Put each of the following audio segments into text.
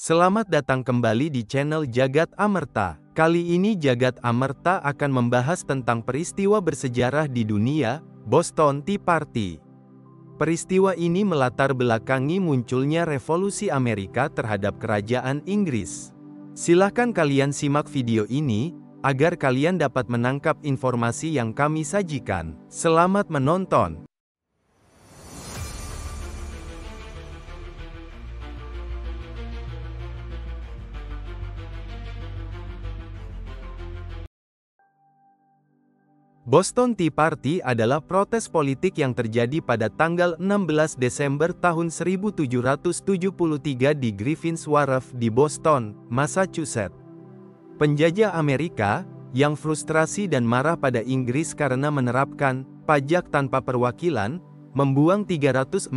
Selamat datang kembali di channel Jagat Amerta. Kali ini Jagat Amerta akan membahas tentang peristiwa bersejarah di dunia, Boston Tea Party. Peristiwa ini melatar belakangi munculnya revolusi Amerika terhadap kerajaan Inggris. Silahkan kalian simak video ini, agar kalian dapat menangkap informasi yang kami sajikan. Selamat menonton! Boston Tea Party adalah protes politik yang terjadi pada tanggal 16 Desember tahun 1773 di Griffin's Wharf di Boston, Massachusetts. Penjajah Amerika, yang frustrasi dan marah pada Inggris karena menerapkan pajak tanpa perwakilan, membuang 342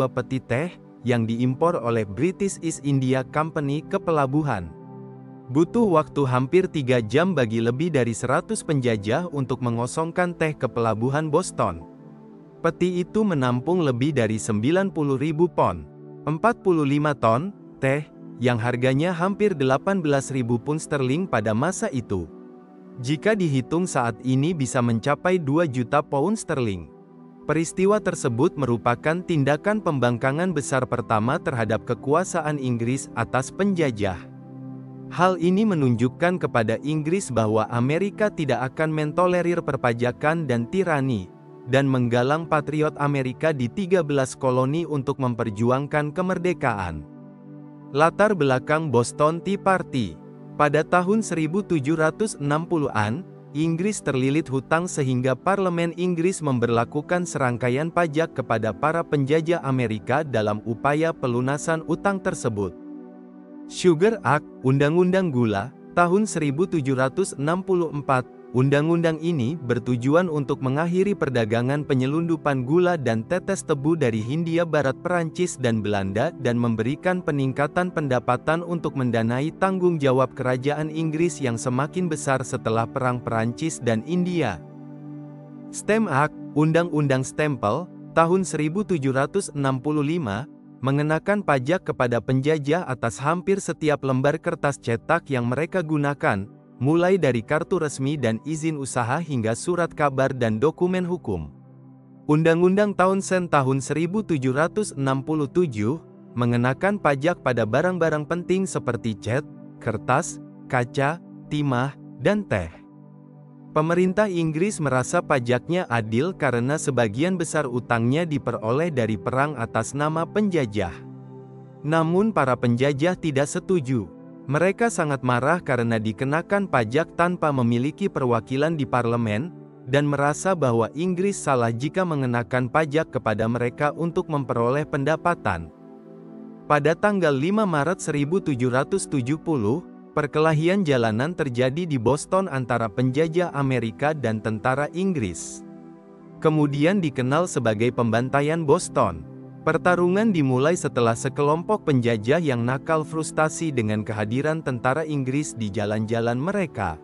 peti teh yang diimpor oleh British East India Company ke pelabuhan. Butuh waktu hampir 3 jam bagi lebih dari 100 penjajah untuk mengosongkan teh ke pelabuhan Boston. Peti itu menampung lebih dari 90.000 pon, 45 ton, teh, yang harganya hampir 18.000 pun sterling pada masa itu. Jika dihitung saat ini bisa mencapai 2 juta pound sterling. Peristiwa tersebut merupakan tindakan pembangkangan besar pertama terhadap kekuasaan Inggris atas penjajah. Hal ini menunjukkan kepada Inggris bahwa Amerika tidak akan mentolerir perpajakan dan tirani, dan menggalang patriot Amerika di 13 koloni untuk memperjuangkan kemerdekaan. Latar belakang Boston Tea Party. Pada tahun 1760-an, Inggris terlilit hutang sehingga Parlemen Inggris memberlakukan serangkaian pajak kepada para penjajah Amerika dalam upaya pelunasan utang tersebut. Sugar Act, Undang-Undang Gula, tahun 1764, undang-undang ini bertujuan untuk mengakhiri perdagangan penyelundupan gula dan tetes tebu dari Hindia Barat Perancis dan Belanda dan memberikan peningkatan pendapatan untuk mendanai tanggung jawab kerajaan Inggris yang semakin besar setelah Perang Perancis dan India. Stamp Act, Undang-Undang Stempel, tahun 1765, mengenakan pajak kepada penjajah atas hampir setiap lembar kertas cetak yang mereka gunakan, mulai dari kartu resmi dan izin usaha hingga surat kabar dan dokumen hukum. Undang-Undang Townshend tahun 1767, mengenakan pajak pada barang-barang penting seperti cat, kertas, kaca, timah, dan teh. Pemerintah Inggris merasa pajaknya adil karena sebagian besar utangnya diperoleh dari perang atas nama penjajah. Namun para penjajah tidak setuju. Mereka sangat marah karena dikenakan pajak tanpa memiliki perwakilan di parlemen, dan merasa bahwa Inggris salah jika mengenakan pajak kepada mereka untuk memperoleh pendapatan. Pada tanggal 5 Maret 1770, perkelahian jalanan terjadi di Boston antara penjajah Amerika dan tentara Inggris. Kemudian dikenal sebagai pembantaian Boston. Pertarungan dimulai setelah sekelompok penjajah yang nakal frustasi dengan kehadiran tentara Inggris di jalan-jalan mereka.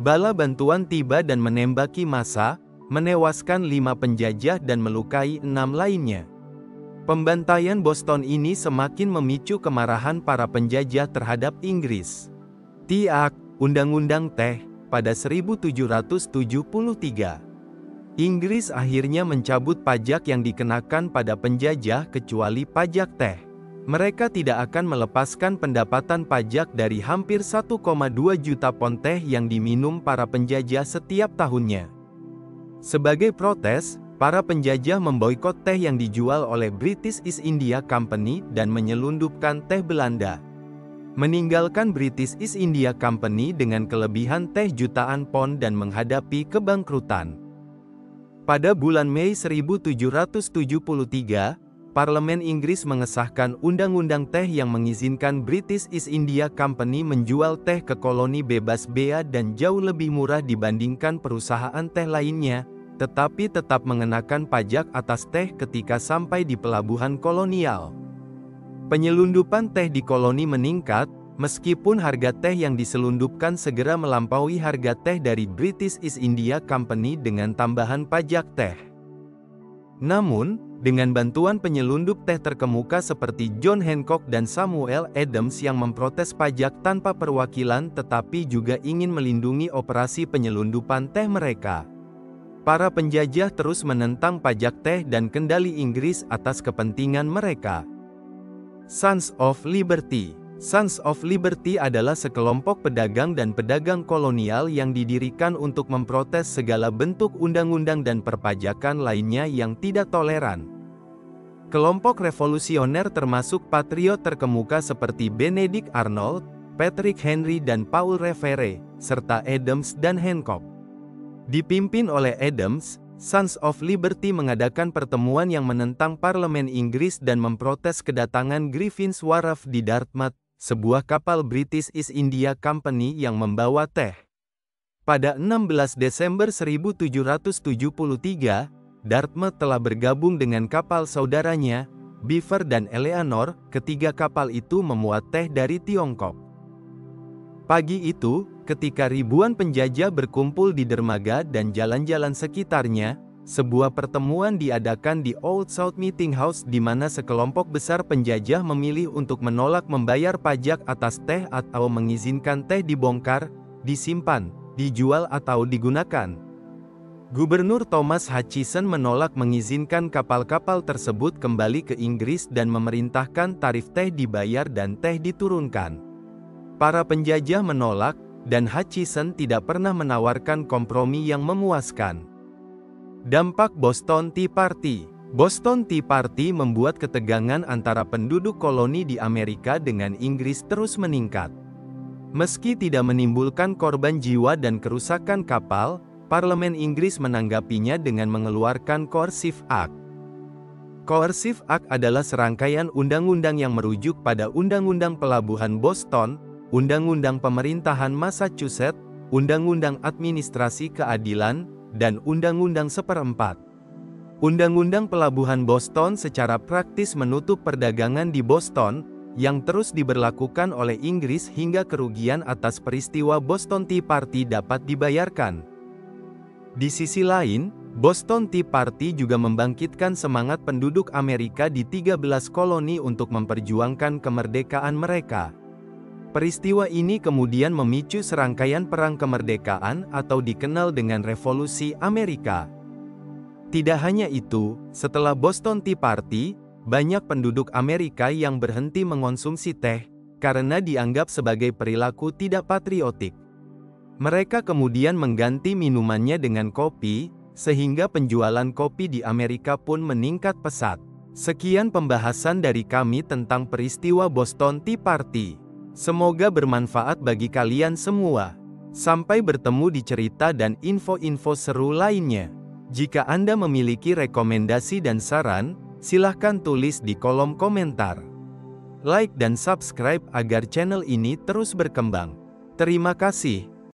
Bala bantuan tiba dan menembaki massa, menewaskan 5 penjajah dan melukai 6 lainnya. Pembantaian Boston ini semakin memicu kemarahan para penjajah terhadap Inggris. Tea Act, Undang-Undang Teh, pada 1773. Inggris akhirnya mencabut pajak yang dikenakan pada penjajah kecuali pajak teh. Mereka tidak akan melepaskan pendapatan pajak dari hampir 1,2 juta pon teh yang diminum para penjajah setiap tahunnya. Sebagai protes, para penjajah memboikot teh yang dijual oleh British East India Company dan menyelundupkan teh Belanda. Meninggalkan British East India Company dengan kelebihan teh jutaan pon dan menghadapi kebangkrutan. Pada bulan Mei 1773, Parlemen Inggris mengesahkan undang-undang teh yang mengizinkan British East India Company menjual teh ke koloni bebas bea dan jauh lebih murah dibandingkan perusahaan teh lainnya, tetapi tetap mengenakan pajak atas teh ketika sampai di pelabuhan kolonial. Penyelundupan teh di koloni meningkat, meskipun harga teh yang diselundupkan segera melampaui harga teh dari British East India Company dengan tambahan pajak teh. Namun, dengan bantuan penyelundup teh terkemuka seperti John Hancock dan Samuel Adams yang memprotes pajak tanpa perwakilan tetapi juga ingin melindungi operasi penyelundupan teh mereka. Para penjajah terus menentang pajak teh dan kendali Inggris atas kepentingan mereka. Sons of Liberty. Sons of Liberty adalah sekelompok pedagang dan pedagang kolonial yang didirikan untuk memprotes segala bentuk undang-undang dan perpajakan lainnya yang tidak toleran. Kelompok revolusioner termasuk patriot terkemuka seperti Benedict Arnold, Patrick Henry dan Paul Revere, serta Adams dan Hancock. Dipimpin oleh Adams, Sons of Liberty mengadakan pertemuan yang menentang parlemen Inggris dan memprotes kedatangan Griffin's Wharf di Dartmouth, sebuah kapal British East India Company yang membawa teh. Pada 16 Desember 1773, Dartmouth telah bergabung dengan kapal saudaranya, Beaver dan Eleanor. Ketiga kapal itu memuat teh dari Tiongkok. Pagi itu, ketika ribuan penjajah berkumpul di dermaga dan jalan-jalan sekitarnya, sebuah pertemuan diadakan di Old South Meeting House di mana sekelompok besar penjajah memilih untuk menolak membayar pajak atas teh atau mengizinkan teh dibongkar, disimpan, dijual atau digunakan. Gubernur Thomas Hutchison menolak mengizinkan kapal-kapal tersebut kembali ke Inggris dan memerintahkan tarif teh dibayar dan teh diturunkan. Para penjajah menolak, dan Hutchison tidak pernah menawarkan kompromi yang memuaskan. Dampak Boston Tea Party. Boston Tea Party membuat ketegangan antara penduduk koloni di Amerika dengan Inggris terus meningkat. Meski tidak menimbulkan korban jiwa dan kerusakan kapal, Parlemen Inggris menanggapinya dengan mengeluarkan Coercive Act. Coercive Act adalah serangkaian undang-undang yang merujuk pada Undang-Undang Pelabuhan Boston, Undang-Undang Pemerintahan Massachusetts, Undang-Undang Administrasi Keadilan, dan Undang-Undang Seperempat. Undang-Undang Pelabuhan Boston secara praktis menutup perdagangan di Boston, yang terus diberlakukan oleh Inggris hingga kerugian atas peristiwa Boston Tea Party dapat dibayarkan. Di sisi lain, Boston Tea Party juga membangkitkan semangat penduduk Amerika di 13 koloni untuk memperjuangkan kemerdekaan mereka. Peristiwa ini kemudian memicu serangkaian perang kemerdekaan atau dikenal dengan Revolusi Amerika. Tidak hanya itu, setelah Boston Tea Party, banyak penduduk Amerika yang berhenti mengonsumsi teh, karena dianggap sebagai perilaku tidak patriotik. Mereka kemudian mengganti minumannya dengan kopi, sehingga penjualan kopi di Amerika pun meningkat pesat. Sekian pembahasan dari kami tentang peristiwa Boston Tea Party. Semoga bermanfaat bagi kalian semua. Sampai bertemu di cerita dan info-info seru lainnya. Jika Anda memiliki rekomendasi dan saran, silahkan tulis di kolom komentar. Like dan subscribe agar channel ini terus berkembang. Terima kasih.